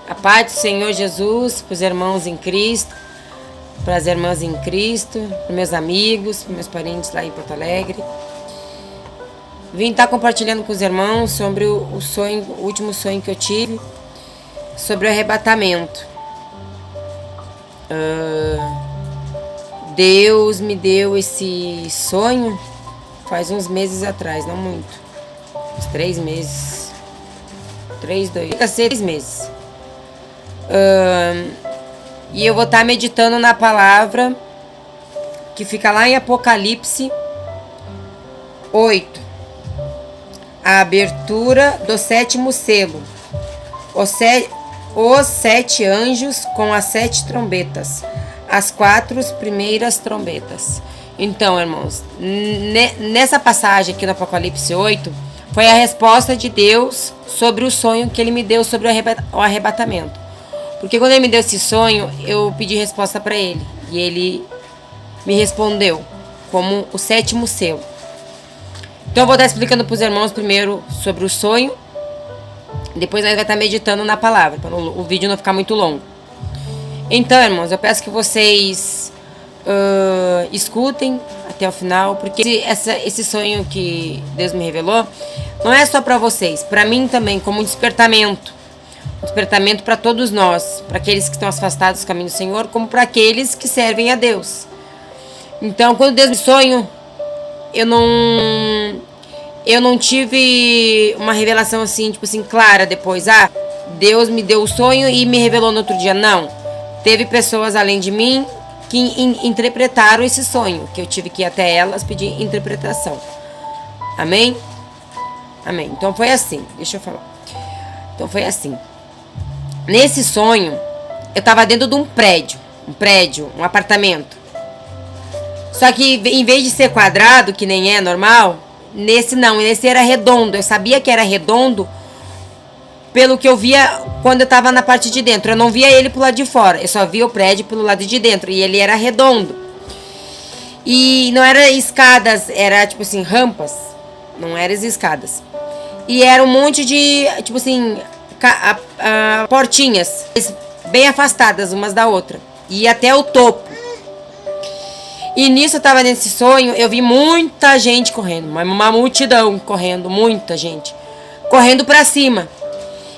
A paz do Senhor Jesus para os irmãos em Cristo, para as irmãs em Cristo, para meus amigos, para meus parentes lá em Porto Alegre. Vim estar compartilhando com os irmãos sobre o sonho, o último sonho que eu tive, sobre o arrebatamento. Deus me deu esse sonho faz uns meses atrás, não muito. Uns 3 meses. 3 meses. E eu vou estar meditando na palavra que fica lá em Apocalipse 8. A abertura do 7º selo. Os 7 anjos com as 7 trombetas. As 4 primeiras trombetas. Então, irmãos, nessa passagem aqui no Apocalipse 8, foi a resposta de Deus sobre o sonho que Ele me deu sobre o arrebatamento. Porque quando Ele me deu esse sonho, eu pedi resposta para Ele. E Ele me respondeu como o 7º selo. Então eu vou estar explicando para os irmãos primeiro sobre o sonho. Depois nós vamos estar meditando na palavra, para o vídeo não ficar muito longo. Então, irmãos, eu peço que vocês escutem até o final, porque esse sonho que Deus me revelou não é só para vocês, para mim também, como um despertamento. Um despertamento para todos nós, para aqueles que estão afastados do caminho do Senhor, como para aqueles que servem a Deus. Então, quando Deus me sonho, eu não tive uma revelação assim, tipo assim, clara depois. Deus me deu o sonho e me revelou no outro dia. Não. Teve pessoas além de mim que interpretaram esse sonho, que eu tive que ir até elas pedir interpretação. Amém? Amém. Então foi assim. Deixa eu falar. Então foi assim. Nesse sonho, eu estava dentro de um prédio, um apartamento. Só que em vez de ser quadrado, que nem é normal, nesse era redondo. Eu sabia que era redondo pelo que eu via quando eu estava na parte de dentro. Eu não via ele pro lado de fora, eu só via o prédio pelo lado de dentro. E ele era redondo. E não era escadas, era tipo assim, rampas. Não eram escadas. E era um monte de, tipo assim, portinhas bem afastadas umas da outra. E até o topo. E nisso eu tava nesse sonho, eu vi muita gente correndo, uma multidão correndo, muita gente correndo pra cima.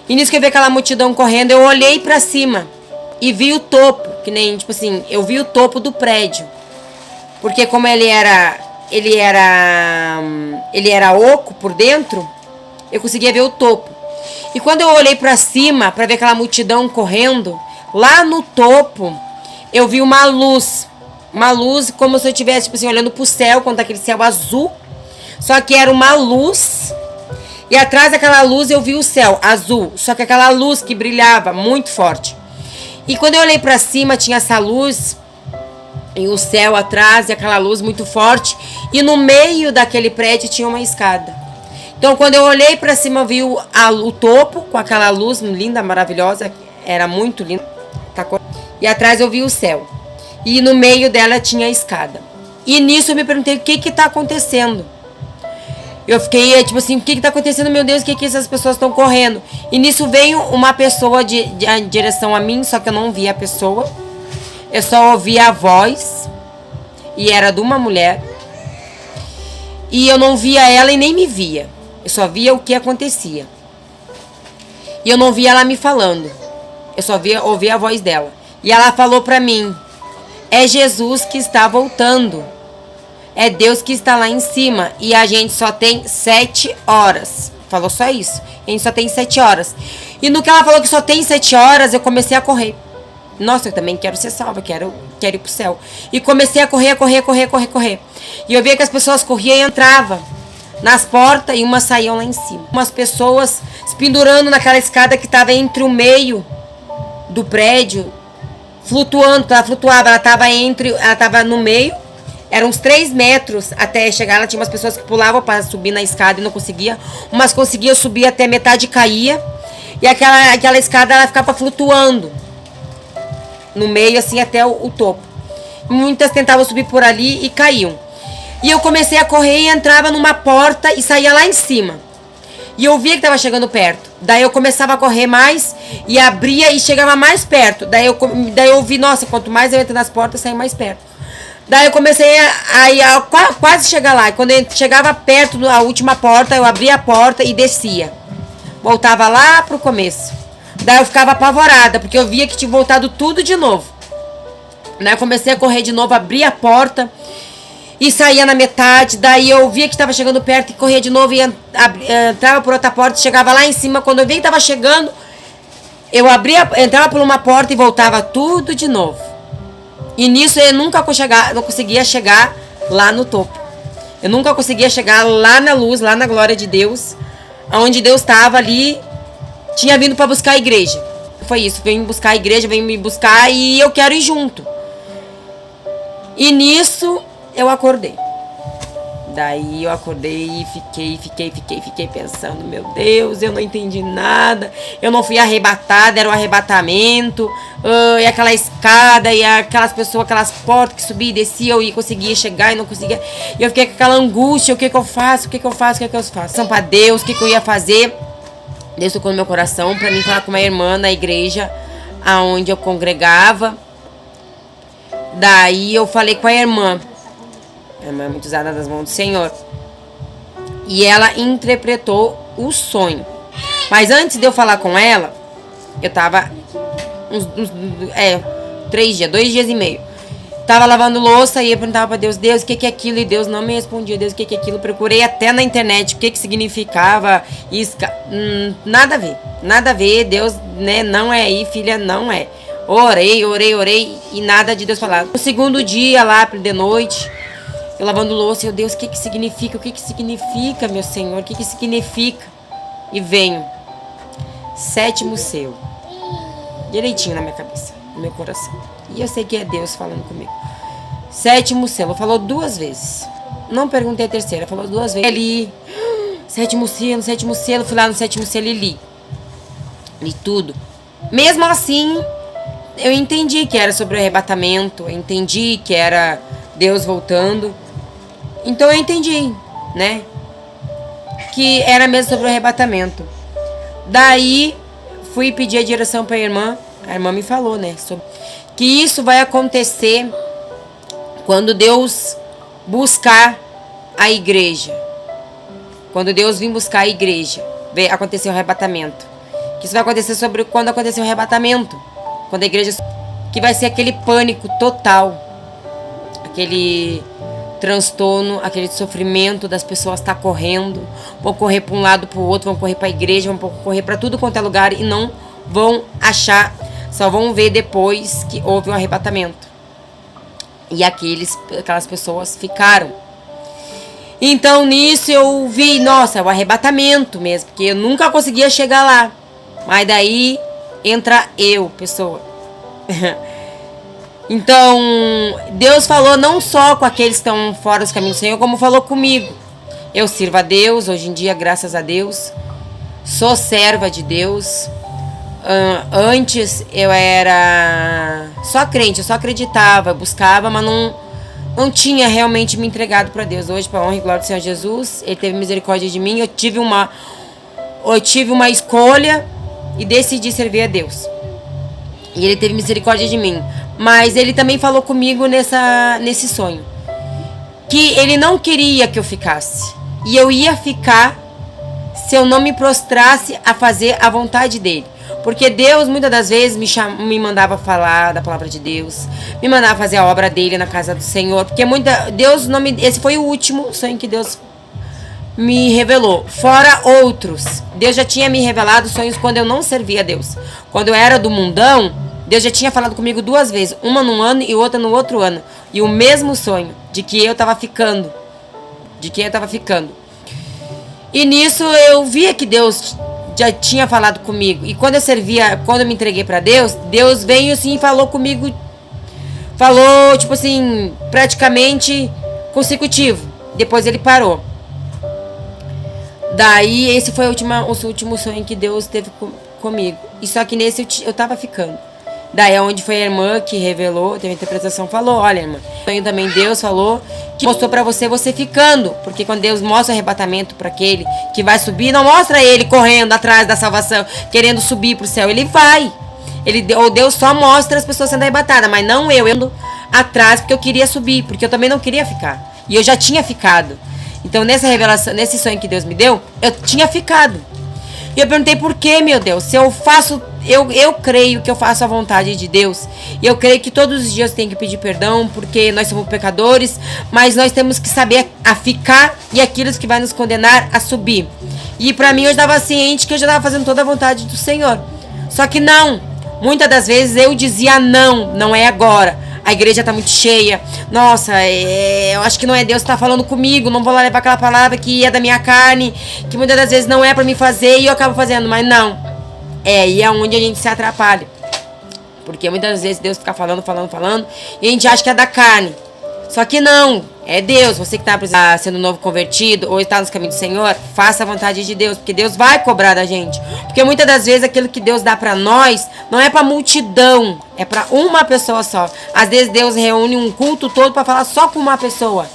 E nisso que eu vi aquela multidão correndo, eu olhei pra cima e vi o topo, que nem, tipo assim, eu vi o topo do prédio. Porque como ele era oco por dentro, eu conseguia ver o topo. E quando eu olhei pra cima, pra ver aquela multidão correndo, lá no topo, eu vi uma luz como se eu estivesse, tipo assim, olhando pro céu, quando tá aquele céu azul. Só que era uma luz. E atrás daquela luz eu vi o céu azul. Só que aquela luz que brilhava muito forte. E quando eu olhei pra cima, tinha essa luz. E o céu atrás, e aquela luz muito forte. E no meio daquele prédio tinha uma escada. Então quando eu olhei pra cima, eu vi o topo com aquela luz linda, maravilhosa. Era muito linda. E atrás eu vi o céu. E no meio dela tinha a escada. E nisso eu me perguntei o que tá acontecendo. Eu fiquei tipo assim, o que tá acontecendo, meu Deus, o que essas pessoas estão correndo? E nisso veio uma pessoa em direção a mim, só que eu não vi a pessoa. Eu só ouvi a voz. E era de uma mulher. E eu não via ela e nem me via. Eu só via o que acontecia. E eu não via ela me falando. Eu só ouvia a voz dela. E ela falou pra mim: é Jesus que está voltando. É Deus que está lá em cima. E a gente só tem 7 horas. Falou só isso. A gente só tem 7 horas. E no que ela falou que só tem 7 horas, eu comecei a correr. Nossa, eu também quero ser salva. Quero ir pro céu. E comecei a correr. E eu via que as pessoas corriam e entravam nas portas. E umas saíam lá em cima. Umas pessoas se pendurando naquela escada que estava entre o meio do prédio. Flutuando, ela flutuava, ela tava no meio, eram uns 3 metros até chegar, ela tinha umas pessoas que pulavam para subir na escada e não conseguia, umas conseguiam subir até metade e caía, e aquela escada ela ficava flutuando no meio assim até o topo. Muitas tentavam subir por ali e caíam. E eu comecei a correr e entrava numa porta e saía lá em cima. E eu via que tava chegando perto. Daí eu começava a correr mais e abria e chegava mais perto. Daí eu vi, nossa, quanto mais eu entro nas portas, saio mais perto. Daí eu comecei a quase chegar lá. E quando eu chegava perto da última porta, eu abria a porta e descia. Voltava lá pro começo. Daí eu ficava apavorada, porque eu via que tinha voltado tudo de novo. Daí eu comecei a correr de novo, abria a porta e saía na metade. Daí eu via que estava chegando perto e corria de novo e entrava por outra porta e chegava lá em cima. Quando eu via que estava chegando, eu entrava por uma porta e voltava tudo de novo. E nisso eu nunca não conseguia chegar lá no topo. Eu nunca conseguia chegar lá na luz, lá na glória de Deus, onde Deus estava ali. Tinha vindo para buscar a igreja. Foi isso, veio me buscar a igreja, veio me buscar e eu quero ir junto. E nisso eu acordei. Daí eu acordei e fiquei pensando, meu Deus, eu não entendi nada. Eu não fui arrebatada, era um arrebatamento. E aquela escada, e aquelas pessoas, aquelas portas que subia e descia, eu conseguia chegar e não conseguia. E eu fiquei com aquela angústia, o que eu faço? São para Deus, o que eu ia fazer? Deus tocou no meu coração para mim falar com uma irmã na igreja aonde eu congregava. Daí eu falei com a irmã. A irmã é muito usada nas mãos do Senhor. E ela interpretou o sonho. Mas antes de eu falar com ela, eu tava 2 dias e meio. Tava lavando louça e eu perguntava pra Deus, Deus, o que é aquilo? E Deus não me respondia, Deus, o que é aquilo? Procurei até na internet o que significava isso. Nada a ver, Deus, né, não é aí, filha, não é. Orei e nada de Deus falar. No segundo dia lá, de noite, eu lavando louça, eu, Deus, o que significa? O que significa, meu Senhor? O que significa? E venho, 7º selo, direitinho na minha cabeça, no meu coração. E eu sei que é Deus falando comigo. 7º selo, falou 2 vezes. Não perguntei a terceira, falou 2 vezes. Ali, 7º selo, fui lá no 7º selo e li. Li tudo. Mesmo assim, eu entendi que era sobre o arrebatamento, eu entendi que era Deus voltando. Então eu entendi, né? Que era mesmo sobre o arrebatamento. Daí, fui pedir a direção para a irmã me falou, né? Que isso vai acontecer quando Deus buscar a igreja. Quando Deus vir buscar a igreja, acontecer o arrebatamento. Que isso vai acontecer sobre quando acontecer o arrebatamento. Quando a igreja... Que vai ser aquele pânico total. Aquele transtorno, aquele sofrimento das pessoas estar correndo. Vão correr para um lado, para o outro, vão correr para a igreja, vão correr para tudo quanto é lugar e não vão achar... Só vão ver depois que houve um arrebatamento. E aquelas pessoas ficaram. Então nisso eu vi, nossa, é o arrebatamento mesmo. Porque eu nunca conseguia chegar lá. Mas daí entra eu, pessoa. Então Deus falou não só com aqueles que estão fora dos caminhos do Senhor, como falou comigo. Eu sirvo a Deus, hoje em dia, graças a Deus. Sou serva de Deus. Antes eu era só crente, eu só acreditava, buscava, mas não tinha realmente me entregado para Deus. Hoje, para a honra e glória do Senhor Jesus, Ele teve misericórdia de mim. Eu tive uma escolha e decidi servir a Deus. E Ele teve misericórdia de mim. Mas Ele também falou comigo nesse sonho que Ele não queria que eu ficasse. E eu ia ficar se eu não me prostrasse a fazer a vontade dEle. Porque Deus muitas das vezes me mandava falar da palavra de Deus, me mandava fazer a obra dele na casa do Senhor. Porque esse foi o último sonho que Deus me revelou. Fora outros. Deus já tinha me revelado sonhos quando eu não servia a Deus. Quando eu era do mundão, Deus já tinha falado comigo 2 vezes. Uma num ano e outra no outro ano. E o mesmo sonho, de que eu estava ficando. E nisso eu via que Deus já tinha falado comigo. E quando eu me entreguei para Deus, Deus veio assim e falou comigo. Falou, tipo assim, praticamente consecutivo. Depois Ele parou. Daí, esse foi o último sonho que Deus teve comigo. E só que nesse eu tava ficando. Daí é onde foi a irmã que revelou, teve a interpretação, falou, olha, irmã, também Deus falou que mostrou pra você ficando, porque quando Deus mostra o arrebatamento para aquele que vai subir, não mostra ele correndo atrás da salvação, querendo subir pro céu, ele vai. Ou Deus só mostra as pessoas sendo arrebatadas, mas não eu ando atrás porque eu queria subir, porque eu também não queria ficar. E eu já tinha ficado. Então nessa revelação, nesse sonho que Deus me deu, eu tinha ficado. E eu perguntei por que, meu Deus, se eu faço, eu creio que eu faço a vontade de Deus. E eu creio que todos os dias tem que pedir perdão, porque nós somos pecadores, mas nós temos que saber a ficar e aquilo que vai nos condenar a subir. E pra mim eu estava ciente que eu já estava fazendo toda a vontade do Senhor. Só que não, muitas das vezes eu dizia não é agora. A igreja tá muito cheia. Nossa, eu acho que não é Deus que tá falando comigo. Não vou lá levar aquela palavra que é da minha carne, que muitas das vezes não é pra mim fazer e eu acabo fazendo, mas não. E é onde a gente se atrapalha. Porque muitas vezes Deus fica falando e a gente acha que é da carne. Só que não, é Deus. Você que está sendo novo convertido ou está nos caminhos do Senhor, faça a vontade de Deus, porque Deus vai cobrar da gente. Porque muitas das vezes aquilo que Deus dá para nós não é para multidão, é para uma pessoa só. Às vezes Deus reúne um culto todo para falar só com uma pessoa.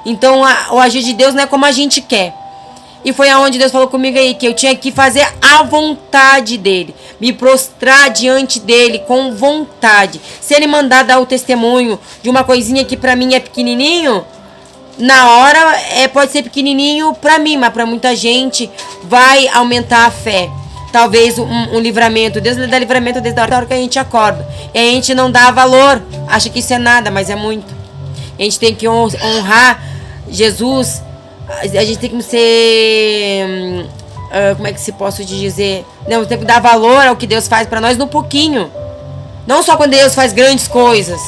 Então o agir de Deus não é como a gente quer. E foi aonde Deus falou comigo aí, que eu tinha que fazer a vontade dele. Me prostrar diante dele com vontade. Se ele mandar dar o testemunho de uma coisinha que pra mim é pequenininho, na hora pode ser pequenininho pra mim, mas pra muita gente vai aumentar a fé. Talvez um livramento. Deus dá livramento desde a hora que a gente acorda. E a gente não dá valor. Acha que isso é nada, mas é muito. A gente tem que honrar Jesus. A gente tem que ser... como é que se posso dizer? Não, tem que dar valor ao que Deus faz pra nós no pouquinho. Não só quando Deus faz grandes coisas.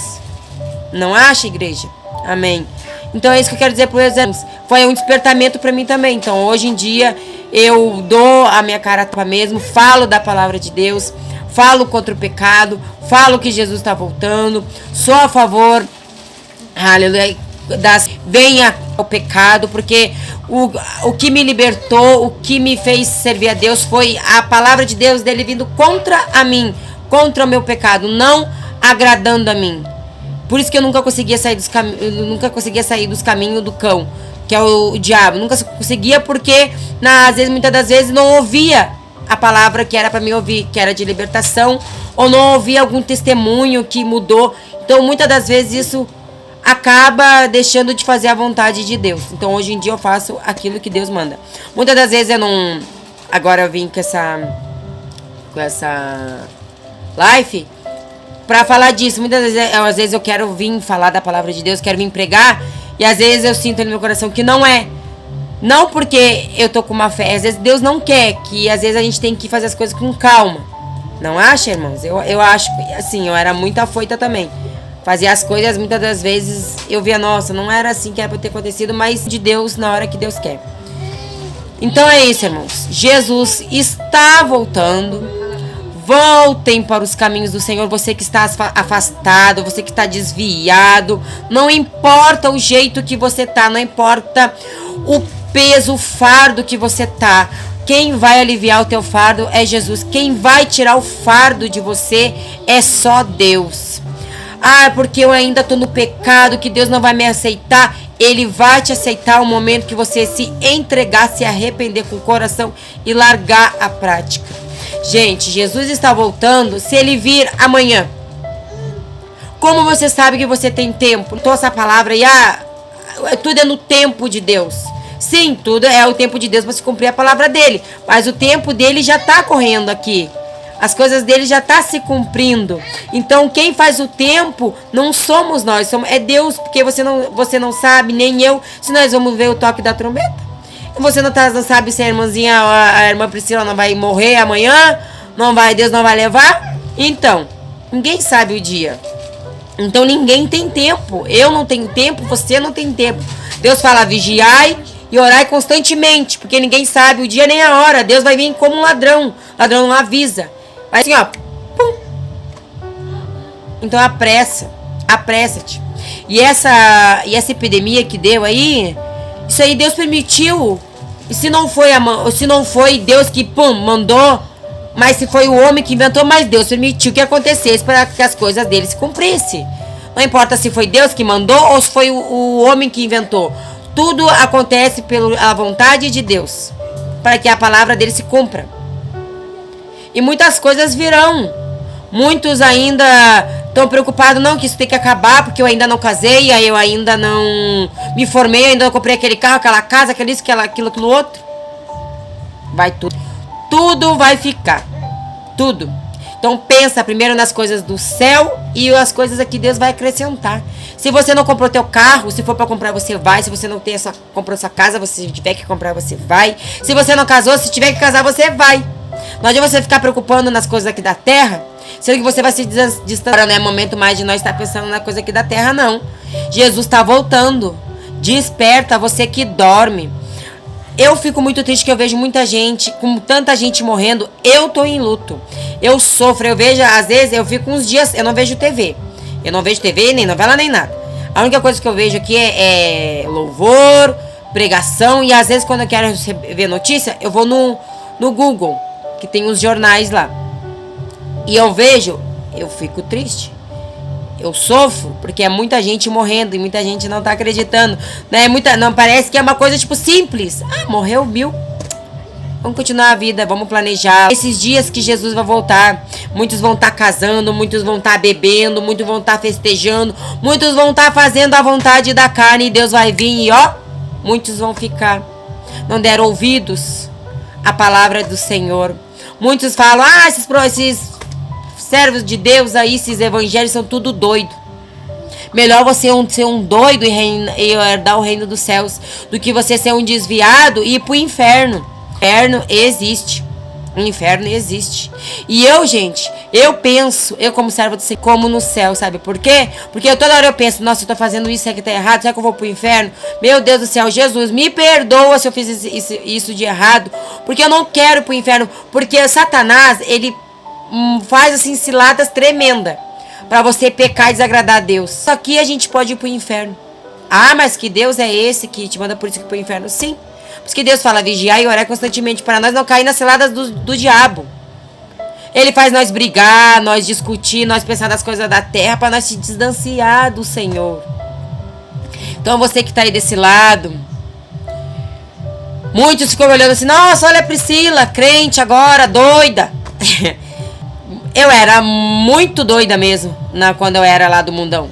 Não acha, igreja? Amém. Então é isso que eu quero dizer para os irmãos. Foi um despertamento pra mim também. Então hoje em dia eu dou a minha cara a tapa mesmo. Falo da palavra de Deus. Falo contra o pecado. Falo que Jesus está voltando. Sou a favor. Aleluia. Venha ao pecado, porque o que me libertou, o que me fez servir a Deus foi a palavra de Deus dele vindo contra a mim, contra o meu pecado, não agradando a mim. Por isso que eu nunca conseguia sair dos caminhos do cão, que é o diabo. Nunca conseguia porque muitas das vezes não ouvia a palavra que era para mim ouvir, que era de libertação, ou não ouvia algum testemunho que mudou. Então muitas das vezes isso acaba deixando de fazer a vontade de Deus. Então hoje em dia eu faço aquilo que Deus manda. Muitas das vezes eu não... Agora eu vim com essa live pra falar disso. Muitas vezes eu quero vir falar da palavra de Deus, quero vir pregar, e às vezes eu sinto no meu coração que não é. Não porque eu tô com uma fé, às vezes Deus não quer, que às vezes a gente tem que fazer as coisas com calma. Não acha, irmãos? Eu acho, assim, eu era muito afoita também. Fazia as coisas, muitas das vezes eu via, nossa, não era assim que era pra ter acontecido, mas de Deus na hora que Deus quer. Então é isso, irmãos. Jesus está voltando. Voltem para os caminhos do Senhor. Você que está afastado, você que está desviado. Não importa o jeito que você tá, não importa o peso, o fardo que você tá. Quem vai aliviar o teu fardo é Jesus. Quem vai tirar o fardo de você é só Deus. Porque eu ainda estou no pecado, que Deus não vai me aceitar. Ele vai te aceitar o momento que você se entregar, se arrepender com o coração e largar a prática. Gente, Jesus está voltando. Se ele vir amanhã, como você sabe que você tem tempo? Então essa palavra aí, tudo é no tempo de Deus. Sim, tudo é o tempo de Deus para se cumprir a palavra dele. Mas o tempo dele já está correndo aqui. As coisas dele já estão se cumprindo. Então quem faz o tempo não somos nós, é Deus. Porque você não sabe, nem eu, se nós vamos ver o toque da trombeta. Você não sabe se a irmãzinha, a irmã Priscila não vai morrer amanhã. Deus não vai levar. Então, ninguém sabe o dia. Então ninguém tem tempo. Eu não tenho tempo, você não tem tempo. Deus fala, vigiai e orai constantemente, porque ninguém sabe o dia nem a hora. Deus vai vir como um ladrão. Ladrão não avisa. Vai assim, pum. Então apressa-te. E essa epidemia que deu aí, isso aí Deus permitiu. E se não foi Deus que mandou Mas se foi o homem que inventou, mas Deus permitiu que acontecesse para que as coisas dele se cumprissem. Não importa se foi Deus que mandou ou se foi o homem que inventou. Tudo acontece pela vontade de Deus, para que a palavra dele se cumpra. E muitas coisas virão. Muitos ainda estão preocupados, não, que isso tem que acabar, porque eu ainda não casei, aí eu ainda não me formei, eu ainda não comprei aquele carro, aquela casa, aquilo, isso, aquilo outro. Vai tudo. Tudo vai ficar. Tudo. Então pensa primeiro nas coisas do céu e as coisas que Deus vai acrescentar. Se você não comprou teu carro, se for para comprar você vai. Se você não tem comprou sua casa, se tiver que comprar você vai. Se você não casou, se tiver que casar você vai. Não adianta você ficar preocupando nas coisas aqui da terra, sendo que você vai se distanciar. Não é momento mais de nós estar pensando na coisa aqui da terra, não. Jesus está voltando. Desperta você que dorme. Eu fico muito triste que eu vejo muita gente, com tanta gente morrendo. Eu tô em luto. Eu sofro, eu vejo, às vezes eu fico uns dias, eu não vejo TV. Eu não vejo TV, nem novela, nem nada. A única coisa que eu vejo aqui é louvor, pregação. E às vezes quando eu quero ver notícia, eu vou no Google, que tem uns jornais lá. E eu vejo, eu fico triste. Eu sofro, porque é muita gente morrendo e muita gente não tá acreditando, né? Não parece que é uma coisa tipo simples. Ah, morreu 1000. Vamos continuar a vida, vamos planejar. Esses dias que Jesus vai voltar, muitos vão estar casando, muitos vão estar bebendo, muitos vão estar festejando, muitos vão estar fazendo a vontade da carne e Deus vai vir e ó, muitos vão ficar. Não deram ouvidos à palavra do Senhor. Muitos falam, esses servos de Deus aí, esses evangelhos são tudo doido. Melhor você ser um doido e herdar o reino dos céus do que você ser um desviado e ir pro inferno. O inferno existe. O inferno existe. E eu penso, eu como servo do Senhor, como no céu, sabe por quê? Porque toda hora eu penso, nossa, eu tô fazendo isso, será que tá errado? Será que eu vou pro inferno? Meu Deus do céu, Jesus, me perdoa se eu fiz isso de errado. Porque eu não quero ir pro inferno. Porque Satanás, ele faz assim ciladas tremenda para você pecar e desagradar a Deus. Só que a gente pode ir pro inferno. Ah, mas que Deus é esse que te manda por isso que pro inferno? Sim. Por isso que Deus fala vigiar e orar constantemente para nós não cair nas ciladas do diabo. Ele faz nós brigar, nós discutir, nós pensar nas coisas da terra para nós se distanciar do Senhor. Então você que tá aí desse lado, muitos ficam olhando assim, nossa, olha a Priscila, crente agora, doida. Eu era muito doida mesmo, quando eu era lá do mundão.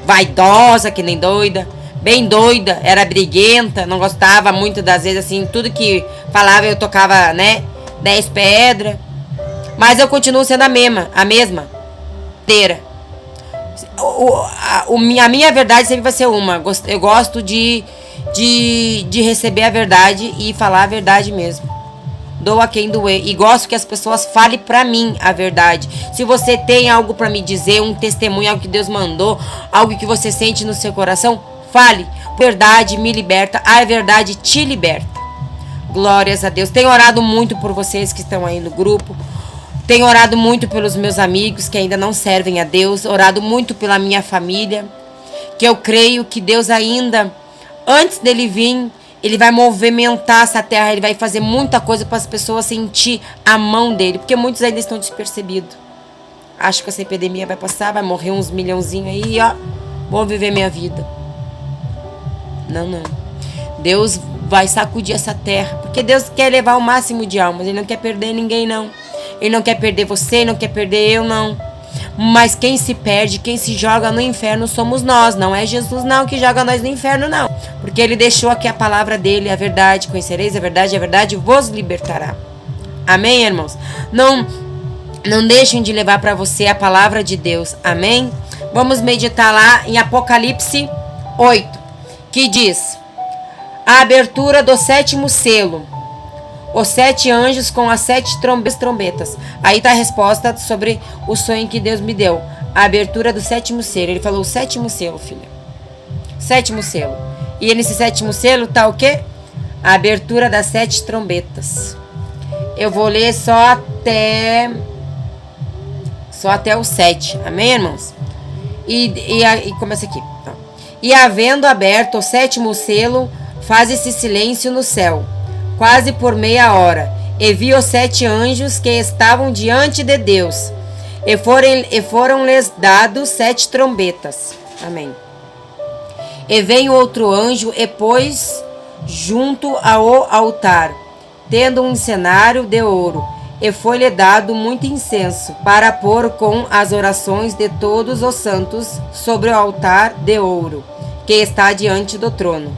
Vaidosa, que nem doida. Bem doida, era briguenta, não gostava muito das vezes, assim, tudo que falava eu tocava, né, 10 pedras. Mas eu continuo sendo a mesma. A minha verdade sempre vai ser uma. Eu gosto de receber a verdade e falar a verdade mesmo. Doa quem doer. E gosto que as pessoas falem pra mim a verdade. Se você tem algo pra me dizer, um testemunho, algo que Deus mandou, algo que você sente no seu coração, fale. A verdade me liberta, a verdade te liberta. Glórias a Deus. Tenho orado muito por vocês que estão aí no grupo. Tenho orado muito pelos meus amigos que ainda não servem a Deus. Orado muito pela minha família. Que eu creio que Deus ainda, antes dele vir, ele vai movimentar essa terra, ele vai fazer muita coisa para as pessoas sentir a mão dele. Porque muitos ainda estão despercebidos. Acho que essa epidemia vai passar, vai morrer uns milhãozinhos aí, ó. Vou viver minha vida. Não. Deus vai sacudir essa terra. Porque Deus quer levar o máximo de almas. Ele não quer perder ninguém, não. Ele não quer perder você, ele não quer perder eu, não. Mas quem se perde, quem se joga no inferno somos nós. Não é Jesus não que joga nós no inferno, não. Porque ele deixou aqui a palavra dele, a verdade. Conhecereis a verdade vos libertará. Amém, irmãos? Não deixem de levar para você a palavra de Deus. Amém? Vamos meditar lá em Apocalipse 8, que diz: a abertura do 7º selo. Os 7 anjos com as 7 trombetas. Aí tá a resposta sobre o sonho que Deus me deu. A abertura do 7º selo. Ele falou o 7º selo, filha. 7º selo. E nesse 7º selo tá o quê? A abertura das 7 trombetas. Eu vou ler só até o 7. Amém, irmãos? E começa aqui. E havendo aberto o 7º selo, faz-se silêncio no céu, quase por meia hora, E vi os 7 anjos que estavam diante de Deus, e foram-lhes dados 7 trombetas. Amém. E veio outro anjo e pôs junto ao altar, tendo um cenário de ouro, e foi-lhe dado muito incenso, para pôr com as orações de todos os santos sobre o altar de ouro, que está diante do trono.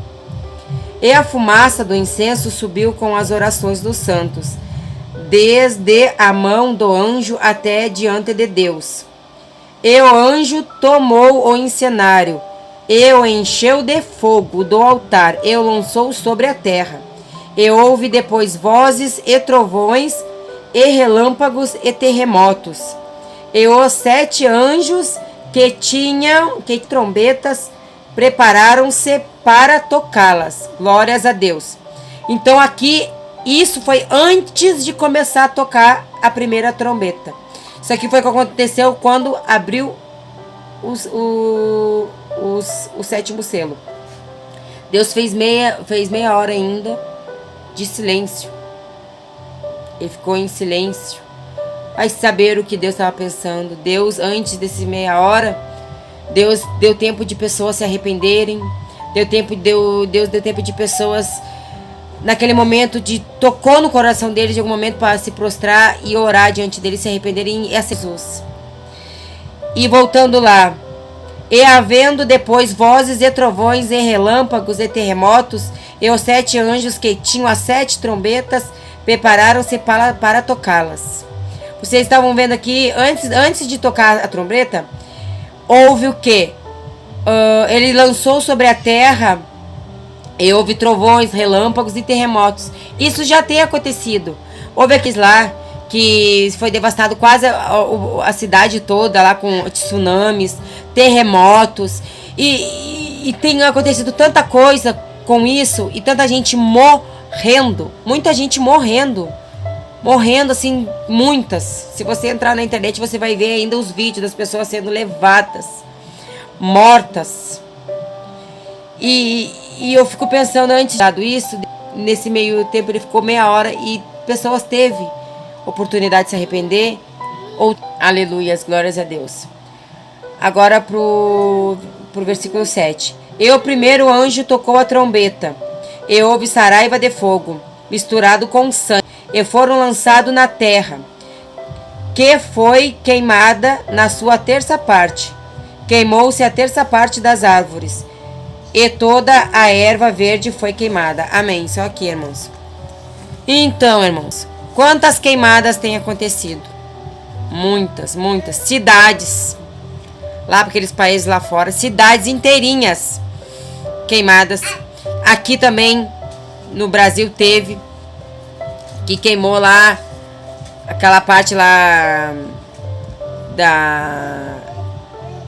E a fumaça do incenso subiu com as orações dos santos, desde a mão do anjo até diante de Deus. E o anjo tomou o incenário, e o encheu de fogo do altar, e o lançou sobre a terra. E houve depois vozes e trovões, e relâmpagos e terremotos. E os 7 anjos que tinham trombetas prepararam-se para tocá-las. Glórias a Deus. Então aqui, isso foi antes de começar a tocar a primeira trombeta. Isso aqui foi o que aconteceu quando abriu o 7º selo. Deus fez meia hora ainda de silêncio. Ele ficou em silêncio. Vai saber o que Deus estava pensando. Deus, antes desse meia hora, Deus deu tempo de pessoas se arrependerem. Deus deu tempo de pessoas, naquele momento, tocou no coração deles de algum momento para se prostrar e orar diante dele, se arrependerem. E a Jesus. E voltando lá. E havendo depois vozes e trovões e relâmpagos e terremotos, e os 7 anjos que tinham as 7 trombetas prepararam-se para tocá-las. Vocês estavam vendo aqui, antes de tocar a trombeta, houve o quê? Ele lançou sobre a terra, e houve trovões, relâmpagos e terremotos. Isso já tem acontecido. Houve aqueles lá que foi devastado quase a cidade toda, lá com tsunamis, terremotos. E tem acontecido tanta coisa com isso, e tanta gente morrendo. Muita gente morrendo. Morrendo, assim, muitas. Se você entrar na internet, você vai ver ainda os vídeos das pessoas sendo levadas, mortas. E eu fico pensando, antes de isso, nesse meio tempo ele ficou meia hora e pessoas teve oportunidade de se arrepender. Aleluias, glórias a Deus. Agora pro versículo 7. E o primeiro anjo tocou a trombeta, e houve saraiva de fogo, misturado com sangue, e foram lançados na terra, que foi queimada na sua terça parte. Queimou-se a terça parte das árvores, e toda a erva verde foi queimada. Amém. Só aqui, irmãos. Então, irmãos, quantas queimadas têm acontecido? Muitas, muitas. Cidades, lá para aqueles países lá fora, cidades inteirinhas queimadas. Aqui também, no Brasil, teve, que queimou lá, aquela parte lá,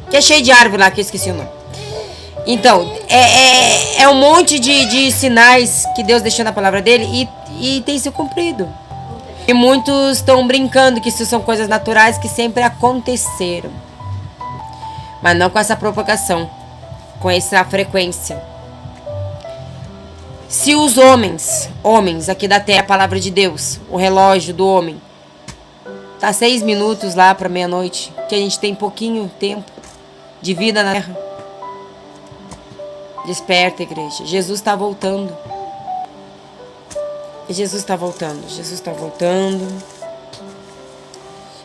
que é cheio de árvore lá, que eu esqueci o nome. Então, é um monte de sinais que Deus deixou na palavra dele e tem se cumprido. E muitos estão brincando que isso são coisas naturais que sempre aconteceram. Mas não com essa propagação, com essa frequência. Se os homens aqui da terra, a palavra de Deus, o relógio do homem, tá 6 minutos lá para meia-noite, que a gente tem pouquinho tempo de vida na terra. Desperta, igreja. Jesus está voltando. Jesus está voltando. Jesus está voltando.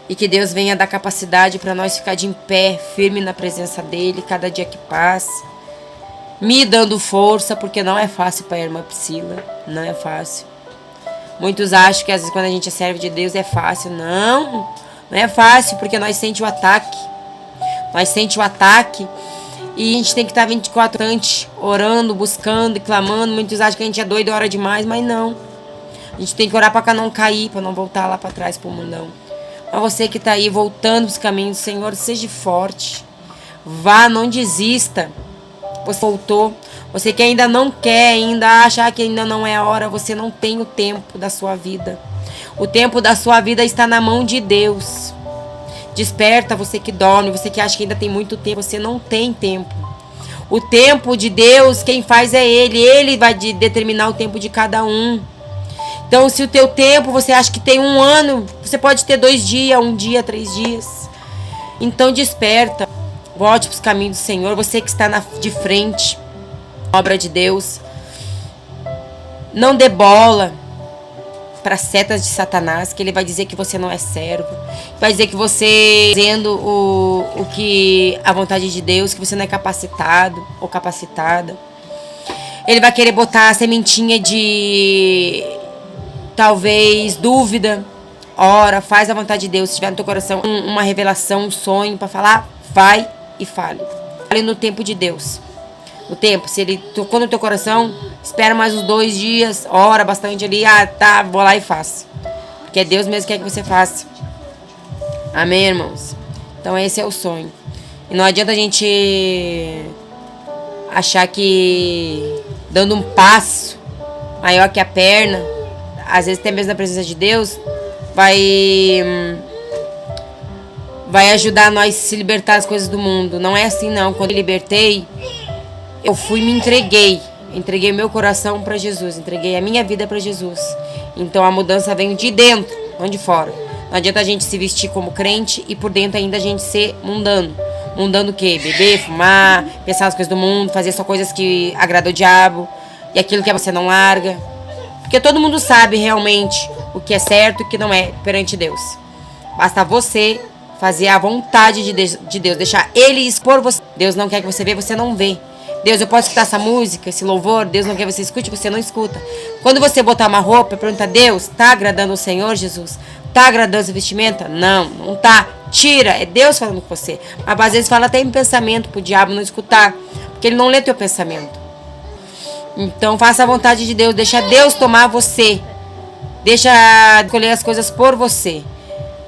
E que Deus venha dar capacidade para nós ficar de em pé, firme na presença dele, cada dia que passa. Me dando força, porque não é fácil para a irmã Priscila. Não é fácil. Muitos acham que às vezes quando a gente é servo de Deus é fácil. Não é fácil, porque nós sentimos o ataque. Nós sentimos o ataque. E a gente tem que estar 24 horas orando, buscando e clamando. Muitos acham que a gente é doido, ora demais, mas não. A gente tem que orar para não cair, para não voltar lá para trás, para o mundão. Mas você que está aí voltando para os caminhos do Senhor, seja forte. Vá, não desista. Você voltou. Você que ainda não quer, ainda acha que ainda não é a hora, você não tem o tempo da sua vida. O tempo da sua vida está na mão de Deus. Desperta, você que dorme, você que acha que ainda tem muito tempo, você não tem tempo. O tempo de Deus, quem faz é Ele. Ele vai determinar o tempo de cada um. Então, se o teu tempo, você acha que tem 1 ano, você pode ter 2 dias, 1 dia, 3 dias. Então, desperta. Volte para os caminhos do Senhor. Você que está de frente, obra de Deus. Não dê bola para setas de Satanás, que ele vai dizer que você não é servo. Vai dizer que você fazendo o que a vontade de Deus, que você não é capacitado ou capacitada. Ele vai querer botar a sementinha de talvez dúvida. Ora, faz a vontade de Deus. Se tiver no teu coração uma revelação, um sonho para falar, vai e fale. Fale no tempo de Deus. No tempo, se ele tocou no teu coração, espera mais uns 2 dias, ora bastante ali, tá, vou lá e faço. Porque Deus mesmo quer que você faça. Amém, irmãos? Então esse é o sonho. E não adianta a gente achar que dando um passo maior que a perna, às vezes até mesmo na presença de Deus, vai ajudar nós a se libertar das coisas do mundo. Não é assim não. Quando eu libertei, eu me entreguei meu coração para Jesus, entreguei a minha vida para Jesus. Então a mudança vem de dentro, não de fora. Não adianta a gente se vestir como crente e por dentro ainda a gente ser mundano. Mundano o quê? Beber, fumar, pensar nas coisas do mundo, fazer só coisas que agradam o diabo e aquilo que você não larga. Porque todo mundo sabe realmente o que é certo e o que não é perante Deus. Basta você fazer a vontade de Deus, deixar Ele expor você. Deus não quer que você vê, você não vê. Deus, eu posso escutar essa música, esse louvor? Deus não quer que você escute, você não escuta. Quando você botar uma roupa e perguntar, Deus, tá agradando o Senhor, Jesus? Tá agradando a vestimenta? Não, não tá. Tira, é Deus falando com você. Mas às vezes fala até em pensamento pro diabo não escutar, porque ele não lê teu pensamento. Então faça a vontade de Deus, deixa Deus tomar você. Deixa escolher as coisas por você.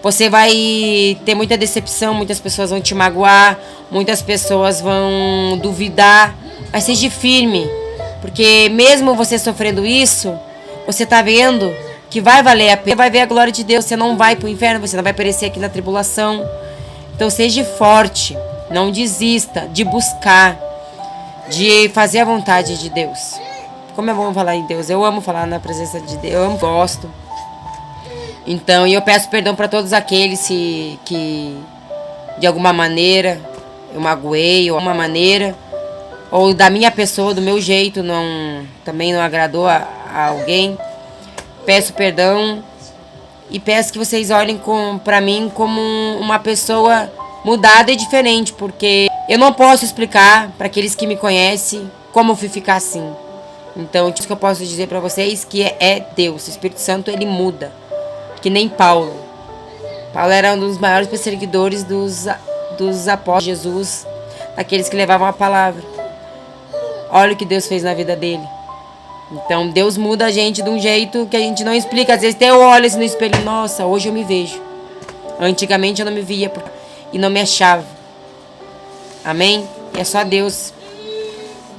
Você vai ter muita decepção, muitas pessoas vão te magoar, muitas pessoas vão duvidar. Mas seja firme, porque mesmo você sofrendo isso, você tá vendo que vai valer a pena. Você vai ver a glória de Deus, você não vai pro inferno, você não vai perecer aqui na tribulação. Então seja forte, não desista de buscar, de fazer a vontade de Deus. Como é bom falar em Deus, eu amo falar na presença de Deus, eu gosto. Então, eu peço perdão para todos aqueles que de alguma maneira eu magoei, ou de alguma maneira, ou da minha pessoa, do meu jeito, também não agradou a alguém. Peço perdão e peço que vocês olhem para mim como uma pessoa mudada e diferente, porque eu não posso explicar para aqueles que me conhecem como eu fui ficar assim. Então, o que eu posso dizer para vocês que é Deus, o Espírito Santo, ele muda. Que nem Paulo. Paulo era um dos maiores perseguidores dos apóstolos de Jesus, daqueles que levavam a palavra. Olha o que Deus fez na vida dele. Então Deus muda a gente de um jeito que a gente não explica. Às vezes até eu olho assim no espelho, nossa, hoje eu me vejo. Antigamente eu não me via e não me achava. Amém? E é só Deus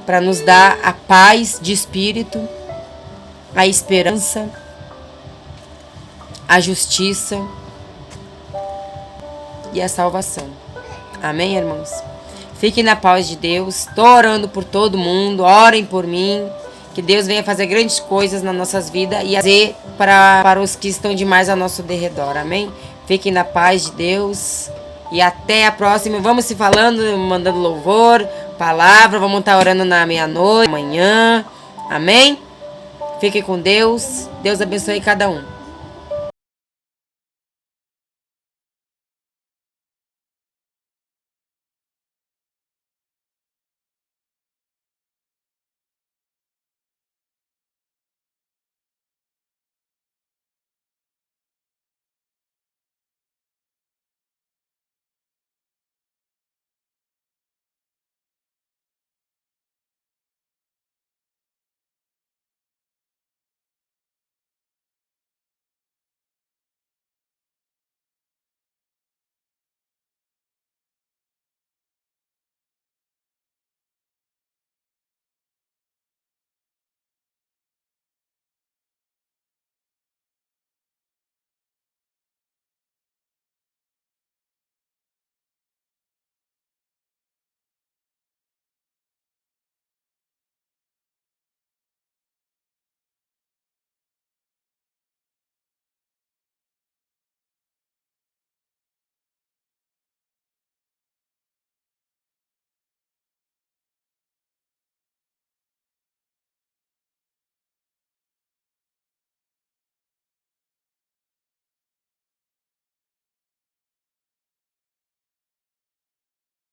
para nos dar a paz de espírito, a esperança, a justiça e a salvação. Amém, irmãos? Fiquem na paz de Deus. Estou orando por todo mundo. Orem por mim. Que Deus venha fazer grandes coisas nas nossas vidas e fazer para os que estão demais ao nosso derredor. Amém? Fiquem na paz de Deus. E até a próxima. Vamos se falando, mandando louvor, palavra. Vamos estar orando na meia-noite, amanhã. Amém? Fiquem com Deus. Deus abençoe cada um.